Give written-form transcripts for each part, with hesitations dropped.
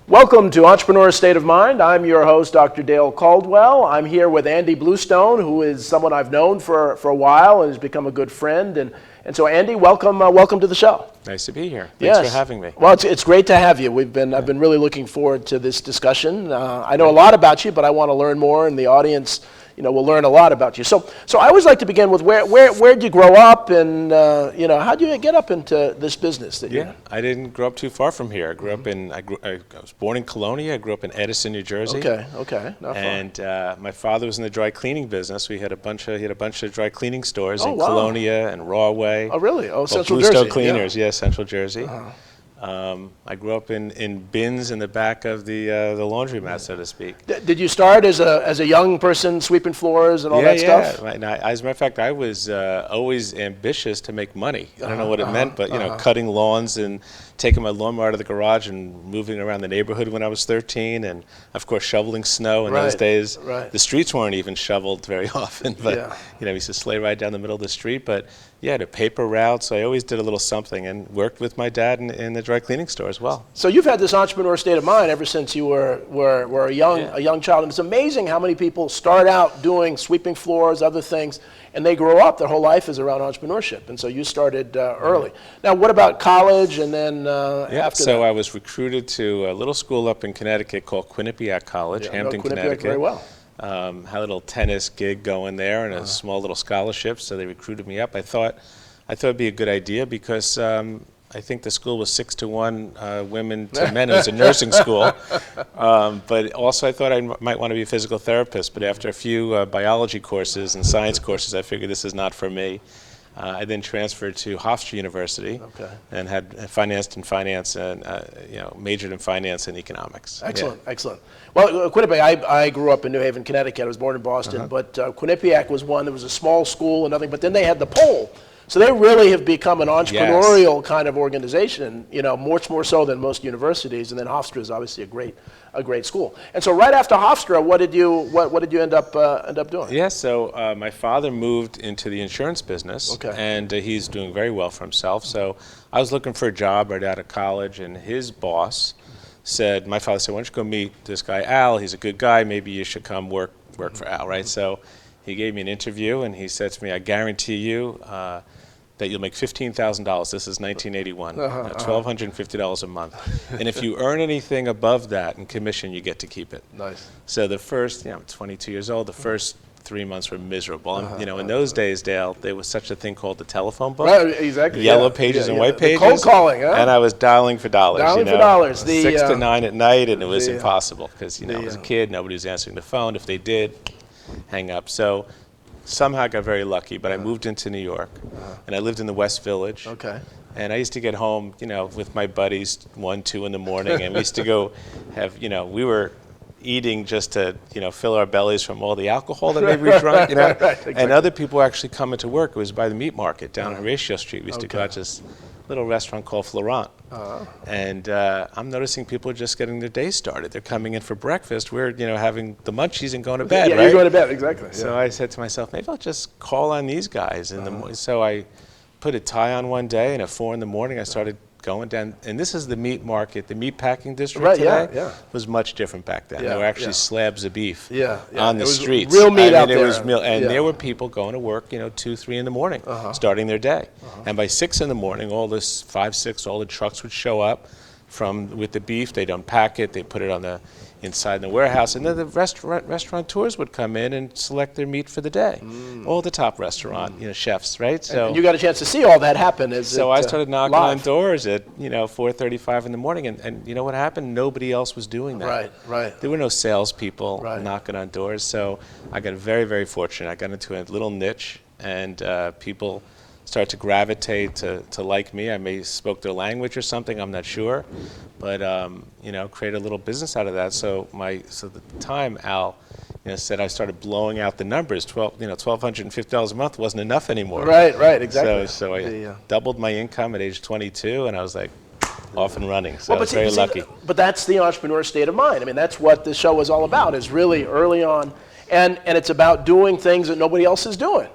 Welcome to Entrepreneur State of Mind. I'm your host, Dr. Dale Caldwell. I'm here with Andy Bluestone, who is someone I've known for a while and has become a good friend. And so, Andy, welcome to the show. Nice to be here. Thanks for having me. Well, it's great to have you. I've been really looking forward to this discussion. I know a lot about you, but I want to learn more, and the audience, will learn a lot about you. So I always like to begin with where'd you grow up, and how'd you get up into this business? I didn't grow up too far from here. I grew up I was born in Colonia. I grew up in Edison, New Jersey. Okay, not far. And my father was in the dry cleaning business. He had a bunch of dry cleaning stores in Colonia and Rawway. Oh, really? Oh, Central Bluestone Jersey. Cleaners, yeah, Central Jersey. I grew up in bins in the back of the laundromat, so to speak. Did you start as a young person sweeping floors and all that stuff? Yeah. As a matter of fact, I was always ambitious to make money. I don't know what it meant, but cutting lawns and taking my lawnmower out of the garage and moving around the neighborhood when I was 13, and of course shoveling snow in those days. Right. The streets weren't even shoveled very often, but we used to sleigh ride down the middle of the street. But the paper routes. I always did a little something and worked with my dad in the dry cleaning store as well. So you've had this entrepreneur state of mind ever since you were a young child. And it's amazing how many people start out doing sweeping floors, other things, and they grow up. Their whole life is around entrepreneurship. And so you started early. Now, what about college and then after that? I was recruited to a little school up in Connecticut called Quinnipiac College, Hampton, Connecticut. Very well. Had a little tennis gig going there and a small little scholarship, so they recruited me up. I thought it'd be a good idea because I think the school was 6-to-1 women to men. It was a nursing school, but also I thought I might want to be a physical therapist. But after a few biology courses and science courses, I figured this is not for me. I then transferred to Hofstra University and had financed in finance and majored in finance and economics. Excellent. Well, Quinnipiac, I grew up in New Haven, Connecticut. I was born in Boston, but Quinnipiac was one that was a small school and nothing, but then they had the pole. So they really have become an entrepreneurial kind of organization, much more so than most universities. And then Hofstra is obviously a great school. And so right after Hofstra, what did you end up doing? Yeah, so my father moved into the insurance business, and he's doing very well for himself. So I was looking for a job right out of college, and his boss my father said, why don't you go meet this guy Al? He's a good guy. Maybe you should come work for Al, right? So he gave me an interview, and he said to me, I guarantee you that you'll make $15,000. This is 1981, $1,250 a month. And if you earn anything above that in commission, you get to keep it. Nice. So the first, I'm 22 years old, the first 3 months were miserable. In those days, Dale, there was such a thing called the telephone book. Right, exactly. Yellow pages and white pages. The cold calling, huh? And I was dialing for dollars. Dialing for dollars. 6 to 9 at night, and it was impossible because, I was a kid, nobody was answering the phone. If they did, hang up. So somehow I got very lucky, but I moved into New York, and I lived in the West Village. And I used to get home, with my buddies 1, 2 in the morning, and we used to go have, we were eating just to, fill our bellies from all the alcohol that maybe we drank, Exactly. And other people were actually coming to work. It was by the meat market down on Horatio Street. We used to go out to this little restaurant called Florent. And I'm noticing people are just getting their day started. They're coming in for breakfast. We're, having the munchies and going to bed, right? You're going to bed, exactly. So I said to myself, maybe I'll just call on these guys. So I put a tie on one day, and at 4 in the morning I started going down, and this is the meat market, the meat packing district today was much different back then. There were actually slabs of beef on the streets. Real meat out there. There were people going to work, 2, 3 in the morning, starting their day. And by 6 in the morning, all this 5, 6, all the trucks would show up with the beef. They'd unpack it, they'd put it on the inside in the warehouse, and then the restaurateurs would come in and select their meat for the day. All the top restaurant, chefs, right? So and you got a chance to see all that happen. I started knocking on doors at 4:35 in the morning, and you know what happened? Nobody else was doing that. Right. There were no salespeople knocking on doors, so I got very, very fortunate. I got into a little niche, and people start to gravitate to like me. I may spoke their language or something, I'm not sure, but create a little business out of that. So at the time, Al, said I started blowing out the numbers. $1,250 a month wasn't enough anymore. Right, exactly. So I doubled my income at age 22, and I was like off and running. So I was very lucky. But that's the entrepreneur state of mind. I mean, that's what this show is all about. Is really early on, and it's about doing things that nobody else is doing.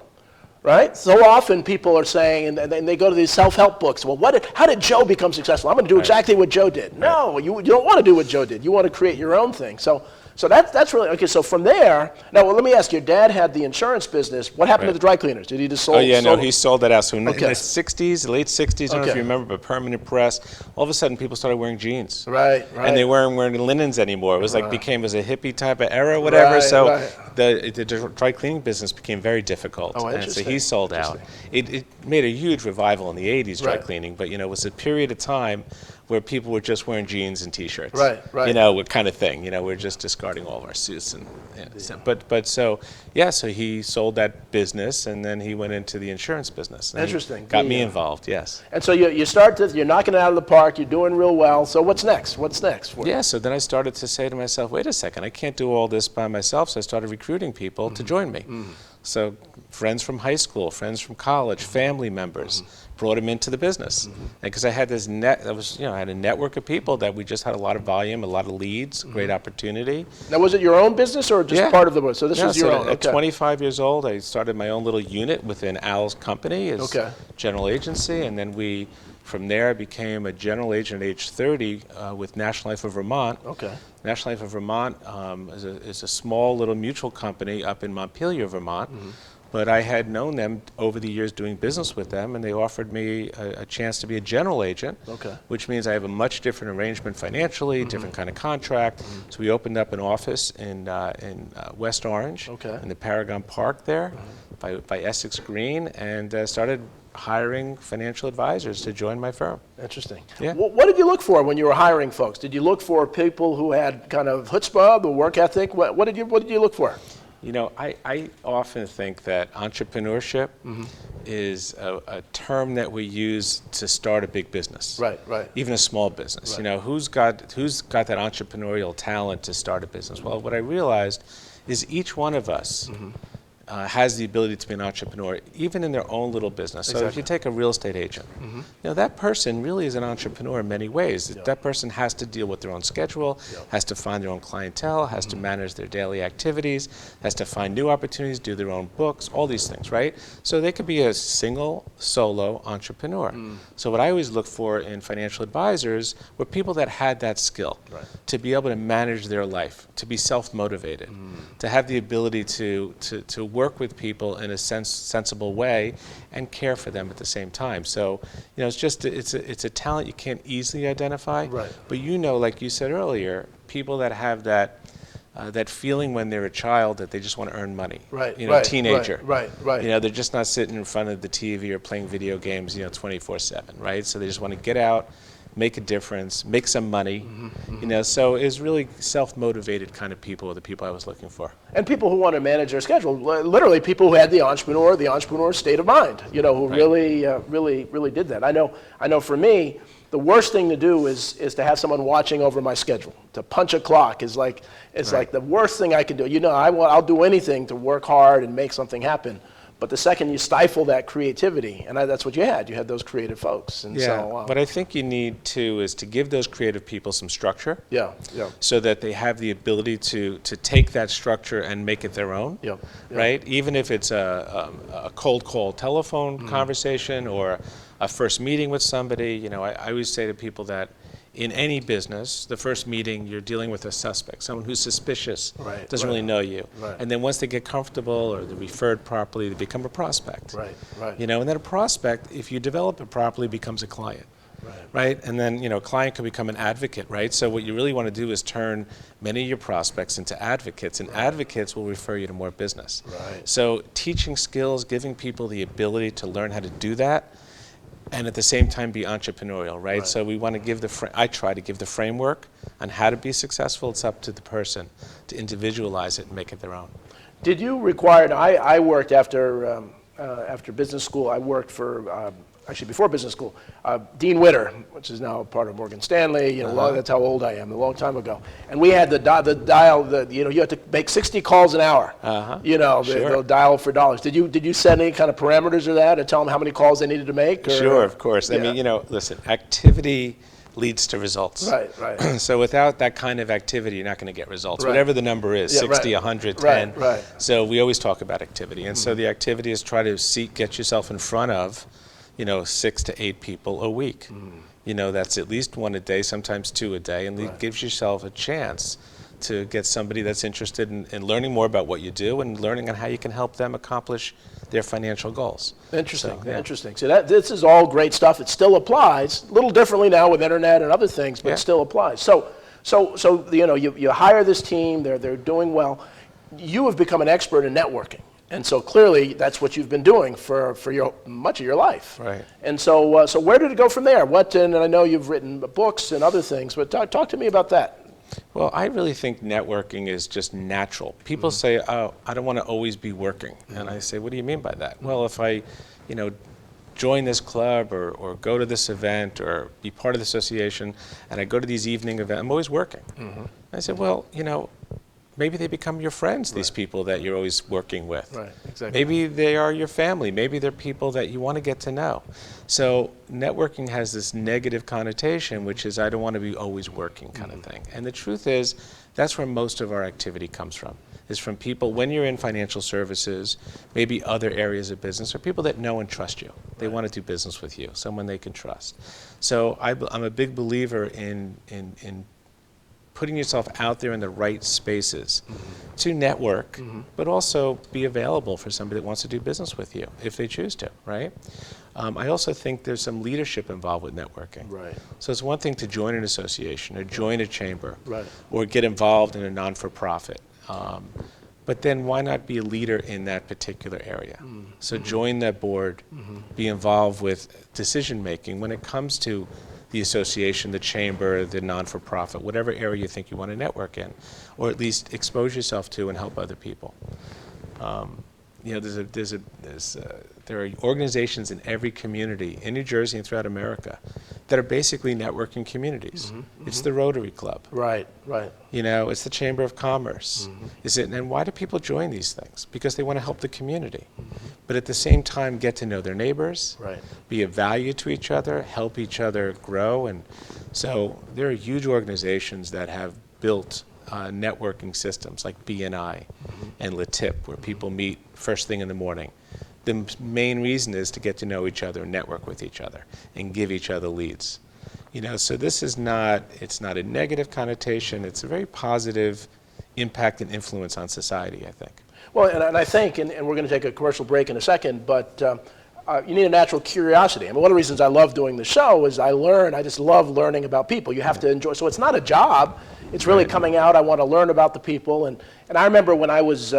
Right? So often people are saying, and they go to these self-help books, well, how did Joe become successful? I'm going to do exactly what Joe did. No, you don't want to do what Joe did. You want to create your own thing. So that's really, okay, so from there, now let me ask you, your dad had the insurance business. What happened to the dry cleaners? Did he just sold? Oh, yeah, no, he sold that out. So in the Okay. 60s, late 60s, I don't know if you remember, but permanent press, all of a sudden people started wearing jeans. Right. And they weren't wearing linens anymore. It was like became as a hippie type of era or whatever. So the dry cleaning business became very difficult. Oh, and so he sold out. It made a huge revival in the 80s, dry cleaning, but it was a period of time where people were just wearing jeans and T-shirts. Right. What kind of thing. We're just discarding all of our suits. So he sold that business, and then he went into the insurance business. Interesting. Got me involved, yes. And so you start you're knocking it out of the park, you're doing real well. So what's next? What's next? Yeah, so then I started to say to myself, wait a second, I can't do all this by myself. So I started recruiting people to join me. So friends from high school, friends from college, family members, brought them into the business. Because I had this I had a network of people that we just had a lot of volume, a lot of leads, great opportunity. Now, was it your own business or just part of the business? So this was your own. At 25 years old, I started my own little unit within Al's company as general agency, and then from there, I became a general agent at age 30 with National Life of Vermont. National Life of Vermont is a small little mutual company up in Montpelier, Vermont. But I had known them over the years doing business with them, and they offered me a chance to be a general agent, which means I have a much different arrangement financially, different kind of contract. So we opened up an office in West Orange, in the Paragon Park there, by Essex Green, and started hiring financial advisors to join my firm. Interesting. Yeah. What did you look for when you were hiring folks? Did you look for people who had kind of chutzpah, the work ethic? What did you look for? I often think that entrepreneurship is a term that we use to start a big business. Right. Even a small business. Who's got that entrepreneurial talent to start a business? Well, what I realized is each one of us has the ability to be an entrepreneur, even in their own little business. So if you take a real estate agent, that person really is an entrepreneur in many ways. That person has to deal with their own schedule, has to find their own clientele, has to manage their daily activities, has to find new opportunities, do their own books, all these things, right? So they could be a single, solo entrepreneur. So what I always look for in financial advisors were people that had that skill to be able to manage their life, to be self-motivated, to have the ability to work with people in a sensible way and care for them at the same time. So, it's a talent you can't easily identify. But like you said earlier, people that have that feeling when they're a child that they just want to earn money. Teenager. They're just not sitting in front of the TV or playing video games, 24/7, right? So they just want to get out, make a difference, make some money, so it's really self-motivated kind of people are the people I was looking for. And people who want to manage their schedule, literally people who had the entrepreneur state of mind, who really did that. I know for me, the worst thing to do is to have someone watching over my schedule. To punch a clock is like the worst thing I can do. I'll do anything to work hard and make something happen. But the second you stifle that creativity, and that's what you had those creative folks. And but I think you need is to give those creative people some structure. So that they have the ability to take that structure and make it their own. Right? Even if it's a cold call telephone conversation or a first meeting with somebody. I always say to people that in any business, the first meeting, you're dealing with a suspect, someone who's suspicious, doesn't really know you. And then once they get comfortable or they're referred properly, they become a prospect. And then a prospect, if you develop it properly, becomes a client. Right? And then, a client can become an advocate, right? So what you really want to do is turn many of your prospects into advocates, and advocates will refer you to more business. So teaching skills, giving people the ability to learn how to do that, and at the same time be entrepreneurial, right? So we want to give I try to give the framework on how to be successful. It's up to the person to individualize it and make it their own. Did you require, I worked after business school, I worked for, actually before business school, Dean Witter, which is now part of Morgan Stanley, that's how old I am, a long time ago. And we had the dial, you had to make 60 calls an hour, they'll dial for dollars. Did you set any kind of parameters of that and tell them how many calls they needed to make? Sure, of course. I mean, listen, activity leads to results. Right. So without that kind of activity, you're not going to get results, Right. whatever the number is, Yeah, 60, right. 100, 10. Right. So we always talk about activity. And so the activity is try to get yourself in front of, 6 to 8 people a week. That's at least one a day, sometimes 2 a day, and it gives yourself a chance to get somebody that's interested in learning more about what you do and learning on how you can help them accomplish their financial goals. Interesting. So, yeah. Interesting. So this is all great stuff. It still applies a little differently now with internet and other things, but it still applies. So you hire this team. They're doing well. You have become an expert in networking, and so clearly that's what you've been doing for much of your life. Right. And so where did it go from there? And I know you've written books and other things, but talk to me about that. Well, I really think networking is just natural. People say, "Oh, I don't want to always be working," and I say, "What do you mean by that?" Well, if I, join this club or go to this event or be part of the association, and I go to these evening events, I'm always working. I said, well, maybe they become your friends, these people that you're always working with. Right, exactly. Maybe they are your family. Maybe they're people that you want to get to know. So networking has this negative connotation, which is I don't want to be always working kind of thing. And the truth is, that's where most of our activity comes from, is from people, when you're in financial services, maybe other areas of business, or people that know and trust you. They want to do business with you, someone they can trust. So I'm a big believer in putting yourself out there in the right spaces to network, but also be available for somebody that wants to do business with you if they choose to, right? I also think there's some leadership involved with networking. Right. So it's one thing to join an association or join a chamber Right. or get involved in a non-for-profit. But then why not be a leader in that particular area? So join that board, be involved with decision-making when it comes to the association, the chamber, the non-for-profit, whatever area you think you want to network in, or at least expose yourself to and help other people. There are organizations in every community in New Jersey and throughout America that are basically networking communities. It's the Rotary Club. Right. It's the Chamber of Commerce. And why do people join these things? Because they want to help the community. But at the same time, get to know their neighbors, be of value to each other, help each other grow. And so there are huge organizations that have built networking systems like BNI and LaTip, where people meet first thing in the morning. The main reason is to get to know each other, network with each other, and give each other leads. So this is it's not a negative connotation. It's a very positive impact and influence on society, I think. Well, and I think, and we're going to take a commercial break in a second, but you need a natural curiosity. I mean, one of the reasons I love doing the show is I just love learning about people. You have to enjoy, so it's not a job. It's really coming out. I want to learn about the people, and I remember when I was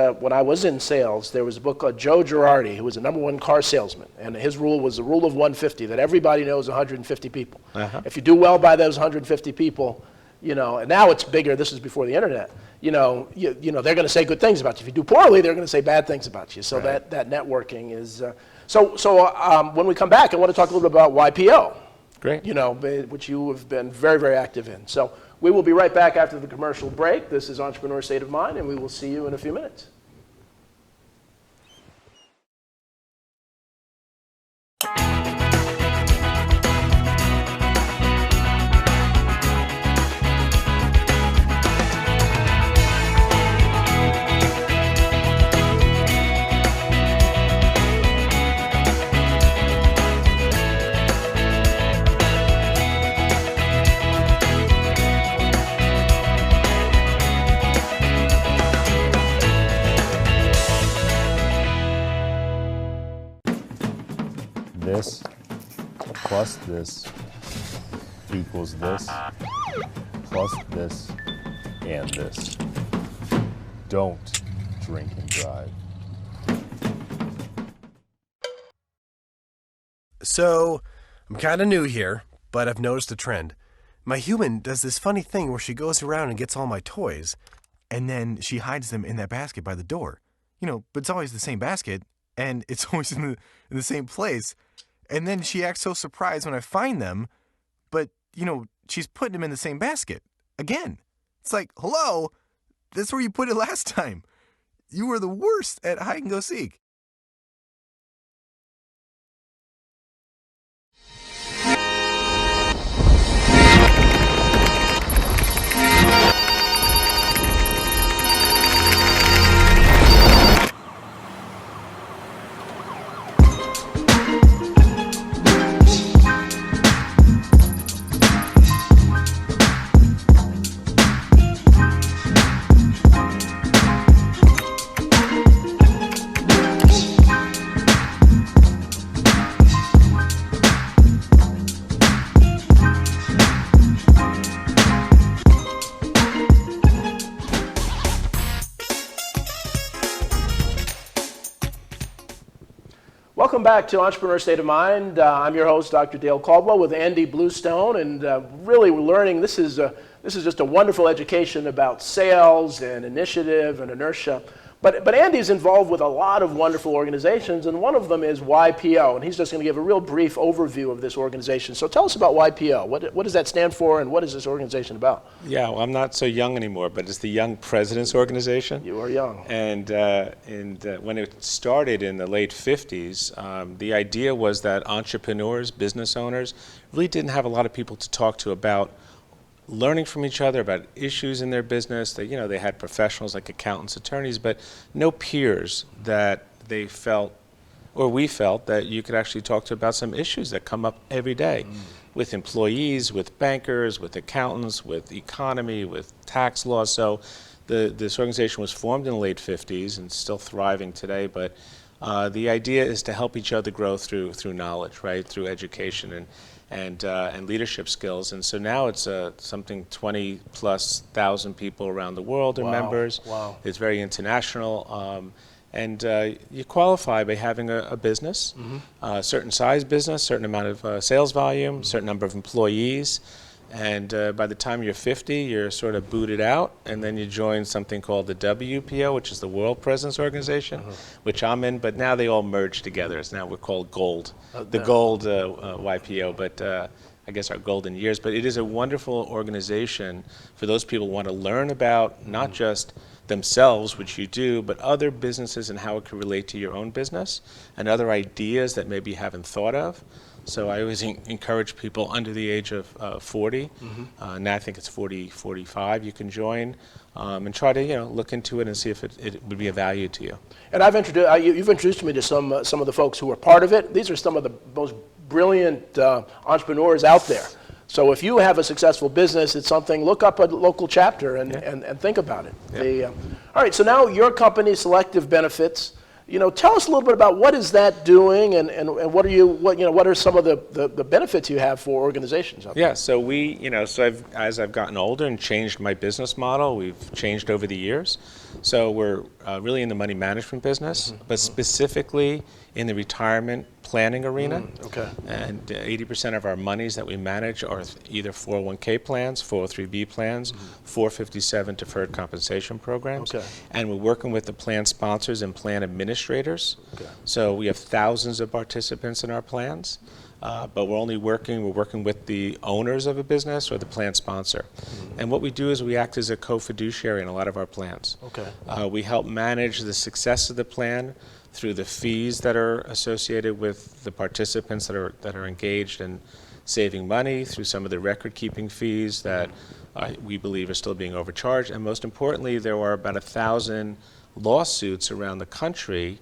in sales, there was a book called Joe Girardi, who was a #1 car salesman, and his rule was the rule of 150, that everybody knows 150 people. If you do well by those 150 people, and now it's bigger. This is before the internet. They're going to say good things about you. If you do poorly, they're going to say bad things about you. So that networking is. So when we come back, I want to talk a little bit about YPO. Great. Which you have been very, very active in. So we will be right back after the commercial break. This is Entrepreneur State of Mind, and we will see you in a few minutes. This plus this equals this plus this and this. Don't drink and drive. So, I'm kind of new here, but I've noticed a trend. My human does this funny thing where she goes around and gets all my toys, and then she hides them in that basket by the door. But it's always the same basket, and it's always in the same place. And then she acts so surprised when I find them, but, she's putting them in the same basket. Again. It's like, hello, that's where you put it last time. You were the worst at hide and go seek. Welcome back to Entrepreneur State of Mind. I'm your host, Dr. Dale Caldwell, with Andy Bluestone, and really we're learning. This is just a wonderful education about sales and initiative and inertia. But Andy's involved with a lot of wonderful organizations, and one of them is YPO, and he's just going to give a real brief overview of this organization. So tell us about YPO. What does that stand for, and what is this organization about? Yeah, well, I'm not so young anymore, but it's the Young Presidents Organization. You are young. And when it started in the late 50s, the idea was that entrepreneurs, business owners, really didn't have a lot of people to talk to about learning from each other about issues in their business. They had professionals like accountants, attorneys, but no peers that they felt, or we felt, that you could actually talk to about some issues that come up every day with employees, with bankers, with accountants, with economy, with tax laws. So this organization was formed in the late 50s and still thriving today, but the idea is to help each other grow through knowledge, right, through education and leadership skills. And so now it's something 20,000+ people around the world are members. Wow. It's very international. And you qualify by having a business, a certain size business, certain amount of sales volume, certain number of employees. And by the time you're 50, you're sort of booted out, and then you join something called the WPO, which is the World Presidents Organization, which I'm in, but now they all merge together. So now we're called Gold, the Gold YPO, but I guess our golden years. But it is a wonderful organization for those people who want to learn about not just themselves, which you do, but other businesses and how it can relate to your own business and other ideas that maybe you haven't thought of. So I always encourage people under the age of 40, now I think it's 40, 45, you can join and try to look into it and see if it would be of value to you. And you've introduced me to some of the folks who are part of it. These are some of the most brilliant entrepreneurs out there. So if you have a successful business, it's something, look up a local chapter and think about it. Yeah. All right, so now your company, Selective Benefits, tell us a little bit about what is that doing, and what are some of the benefits you have for organizations out there? Yeah, so as I've gotten older and changed my business model, we've changed over the years. So we're really in the money management business, but specifically in the retirement planning arena. Okay. And 80% of our monies that we manage are either 401k plans, 403b plans, 457 deferred compensation programs. Okay. And we're working with the plan sponsors and plan administrators. Okay. So we have thousands of participants in our plans. But we're working with the owners of a business or the plan sponsor. And what we do is we act as a co-fiduciary in a lot of our plans. Okay. We help manage the success of the plan through the fees that are associated with the participants that are engaged in saving money, through some of the record-keeping fees that we believe are still being overcharged. And most importantly, there are about 1,000 lawsuits around the country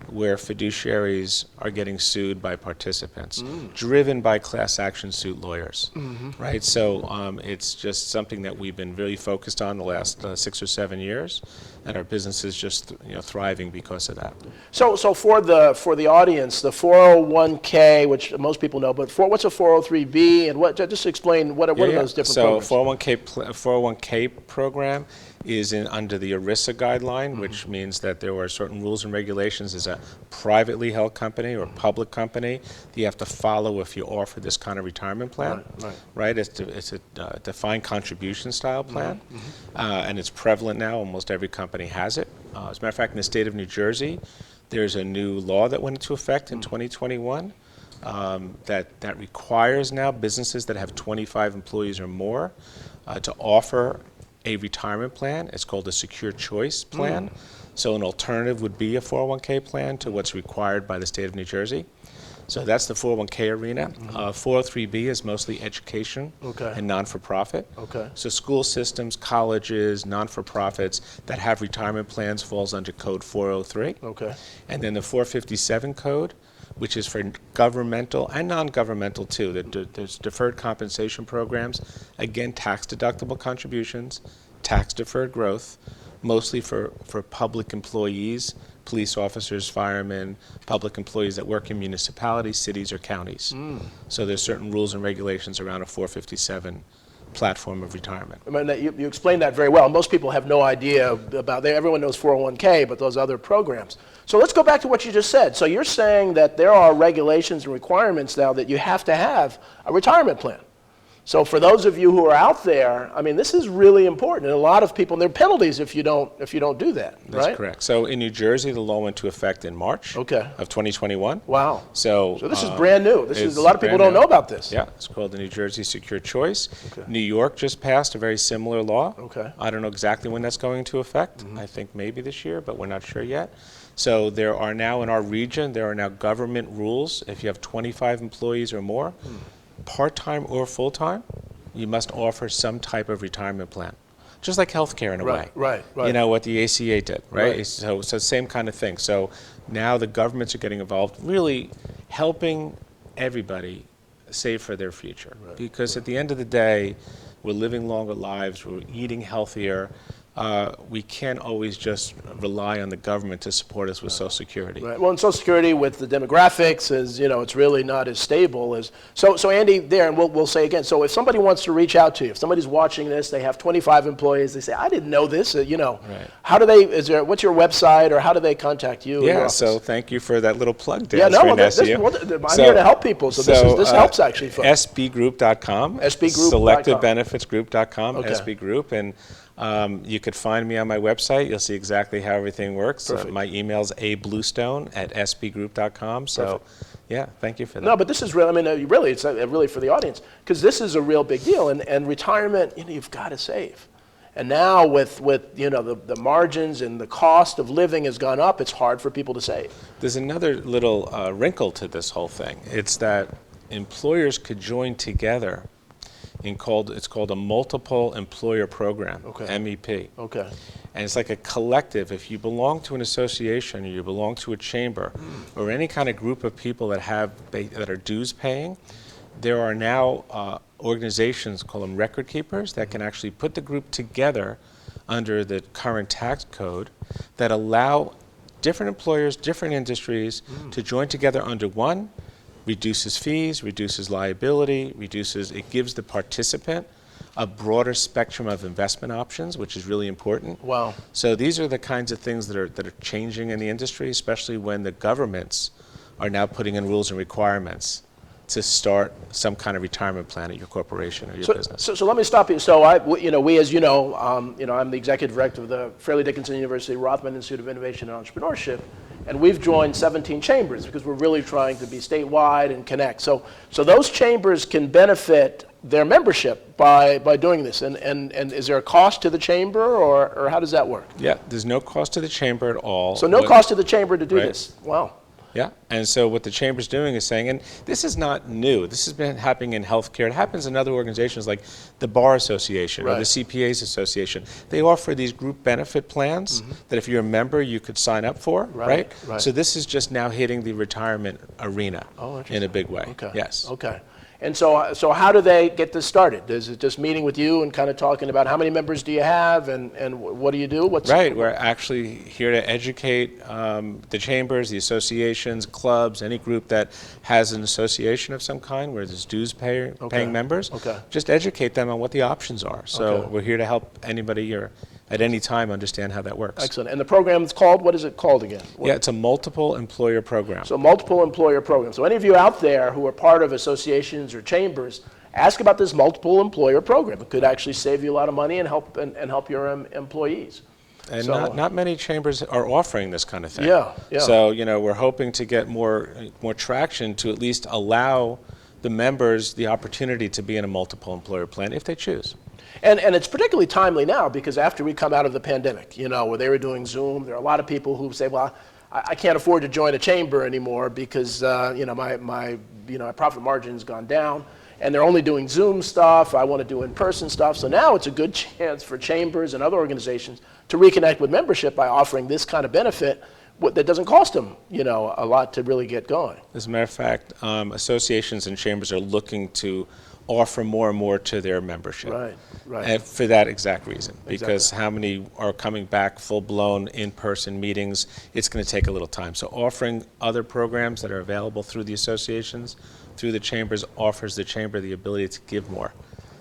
where fiduciaries are getting sued by participants, driven by class action suit lawyers, right? So it's just something that we've been really focused on the last 6 or 7 years, and our business is just thriving because of that. So for the audience, the 401k, which most people know, but what's a 403b, and just explain what are those different programs? So 401k program is under the ERISA guideline, which means that there are certain rules and regulations as a privately held company or public company that you have to follow if you offer this kind of retirement plan. Right? It's a defined contribution style plan, and it's prevalent now. Almost every company has it. As a matter of fact, in the state of New Jersey, there's a new law that went into effect in 2021 that requires now businesses that have 25 employees or more to offer a retirement plan. It's called a secure choice plan. So an alternative would be a 401k plan to what's required by the state of New Jersey. So that's the 401k arena. 403b is mostly education and non-for-profit. Okay. So school systems, colleges, non-for-profits that have retirement plans falls under code 403. Okay. And then the 457 code, which is for governmental and non-governmental too. There's deferred compensation programs, again, tax-deductible contributions, tax-deferred growth, mostly for public employees, police officers, firemen, public employees that work in municipalities, cities, or counties. So there's certain rules and regulations around a 457 platform of retirement. I mean, you explained that very well. Most people have no idea about that. Everyone knows 401k, but those other programs. So let's go back to what you just said. So you're saying that there are regulations and requirements now that you have to have a retirement plan. So for those of you who are out there, I mean, this is really important. And a lot of people, and there are penalties if you don't do that, right? That's correct. So in New Jersey, the law went into effect in March of 2021. Wow. So this is brand new. This is, a lot of people don't know about this. Yeah, it's called the New Jersey Secure Choice. New York just passed a very similar law. I don't know exactly when that's going into effect. I think maybe this year, but we're not sure yet. So there are now in our region, there are now government rules. If you have 25 employees or more, part-time or full-time, you must offer some type of retirement plan. Just like healthcare in a way. Right. You know, what the ACA did, right? So same kind of thing. So now the governments are getting involved, really helping everybody save for their future. Because at the end of the day, we're living longer lives, we're eating healthier. We can't always just rely on the government to support us with Social Security. Well, and Social Security with the demographics is, you know, it's really not as stable as. So Andy, there, and we'll say again, so if somebody wants to reach out to you, if somebody's watching this, they have 25 employees, they say, I didn't know this, you know. How do they, what's your website, or how do they contact you? Yeah, so thank you for that little plug there. Yeah, no, I'm here to help people, so this helps actually. sbgroup.com, selectivebenefitsgroup.com, SB Group, and you could find me on my website. You'll see exactly how everything works. My email's abluestone@sbgroup.com. So, yeah, thank you for that. No, but this is real. I mean, really, it's really for the audience, because this is a real big deal. And retirement, you know, you've got to save. And now with you know, the margins and the cost of living has gone up, it's hard for people to save. There's another little wrinkle to this whole thing. It's that employers could join together. It's called a multiple employer program, MEP. And it's like a collective. If you belong to an association, or you belong to a chamber, or any kind of group of people that are dues paying, there are now organizations, call them record keepers, that can actually put the group together under the current tax code that allow different employers, different industries to join together under one. Reduces fees, reduces liability, it gives the participant a broader spectrum of investment options, which is really important. Wow. So these are the kinds of things that are changing in the industry, especially when the governments are now putting in rules and requirements to start some kind of retirement plan at your corporation or your business. So let me stop you. So we, as you know, I'm the executive director of the Fairleigh Dickinson University Rothman Institute of Innovation and Entrepreneurship. And we've joined 17 chambers because we're really trying to be statewide and connect. So those chambers can benefit their membership by doing this. And is there a cost to the chamber, or how does that work? Yeah, there's no cost to the chamber at all. So no cost to the chamber to do this. Wow. Yeah, and so what the chamber's doing is saying, and this is not new, this has been happening in healthcare, it happens in other organizations like the Bar Association or the CPAs Association. They offer these group benefit plans that if you're a member, you could sign up for, right? So this is just now hitting the retirement arena in a big way. Yes. And so how do they get this started? Is it just meeting with you and kind of talking about how many members do you have and what do you do? We're actually here to educate the chambers, the associations, clubs, any group that has an association of some kind where there's dues paying members. Just educate them on what the options are. So we're here to help anybody at any time understand how that works. Excellent. And the program is called, what is it called again? Yeah, it's a multiple employer program. So multiple employer program. So any of you out there who are part of associations or chambers, ask about this multiple employer program. It could actually save you a lot of money and help your employees. And not many chambers are offering this kind of thing. Yeah. So we're hoping to get more traction to at least allow the members the opportunity to be in a multiple employer plan if they choose. And it's particularly timely now because after we come out of the pandemic, where they were doing Zoom, there are a lot of people who say, well, I can't afford to join a chamber anymore because my profit margin's gone down, and they're only doing Zoom stuff. I want to do in-person stuff. So now it's a good chance for chambers and other organizations to reconnect with membership by offering this kind of benefit that doesn't cost them, a lot to really get going. As a matter of fact, associations and chambers are looking to offer more and more to their membership. Right. And for that exact reason, because how many are coming back full-blown in-person meetings, it's going to take a little time. So offering other programs that are available through the associations, through the chambers, offers the chamber the ability to give more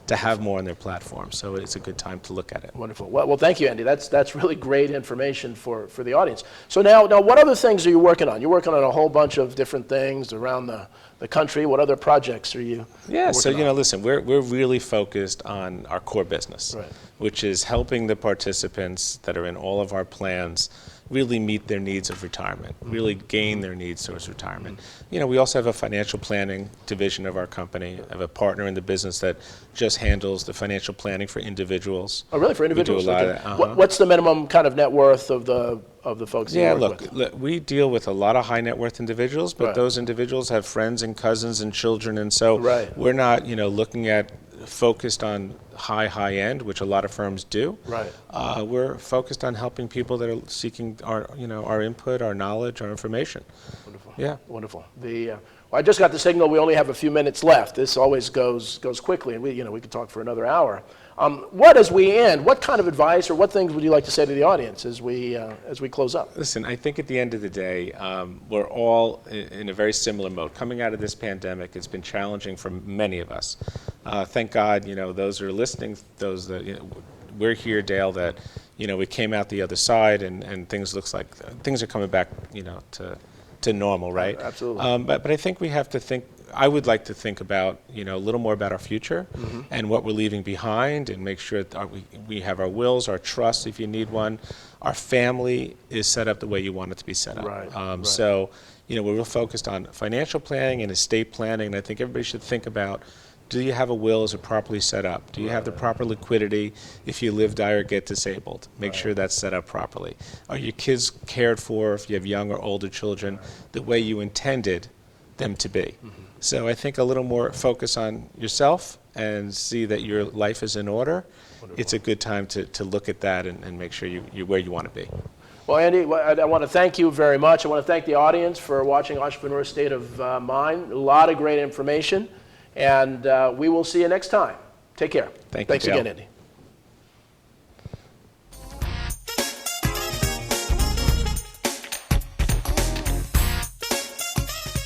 to have more on their platform. So it's a good time to look at it. Wonderful. Well, thank you, Andy. That's really great information for the audience. So now, what other things are you working on? You're working on a whole bunch of different things around the country. What other projects are you So, working on? listen, we're really focused on our core business, Right. which is helping the participants that are in all of our plans really meet their needs of retirement, really gain their needs towards retirement. We also have a financial planning division of our company. I have a partner in the business that just handles the financial planning for individuals. Oh, really? For individuals? We do a lot Okay. of that. What's the minimum kind of net worth of the folks that you work with? Look, we deal with a lot of high net worth individuals, but Right. those individuals have friends and cousins and children, and so Right. we're not, looking at focused on high end, which a lot of firms do. Right. We're focused on helping people that are seeking our input, our knowledge, our information. Wonderful. Yeah. Wonderful. Well, I just got the signal we only have a few minutes left. This always goes quickly, and we could talk for another hour. As we end, what kind of advice or what things would you like to say to the audience as we close up? Listen, I think at the end of the day, we're all in a very similar mode. Coming out of this pandemic, it's been challenging for many of us. Thank God, those who are listening, those that, we're here, Dale, that, we came out the other side and things looks like things are coming back, to normal, right? Absolutely. But I think we have to think, I would like to think about, a little more about our future and what we're leaving behind, and make sure that we have our wills, our trusts, if you need one. Our family is set up the way you want it to be set up. Right, right. So, we're real focused on financial planning and estate planning, and I think everybody should think about, do you have a will? Is it properly set up? Do you have the proper liquidity if you live, die, or get disabled? Make sure that's set up properly. Are your kids cared for, if you have young or older children, the way you intended them to be? So I think a little more focus on yourself and see that your life is in order. Wonderful. It's a good time to look at that and make sure you're where you want to be. Well, Andy, I want to thank you very much. I want to thank the audience for watching Entrepreneur State of Mind. A lot of great information. And we will see you next time. Take care. Thanks again, Andy.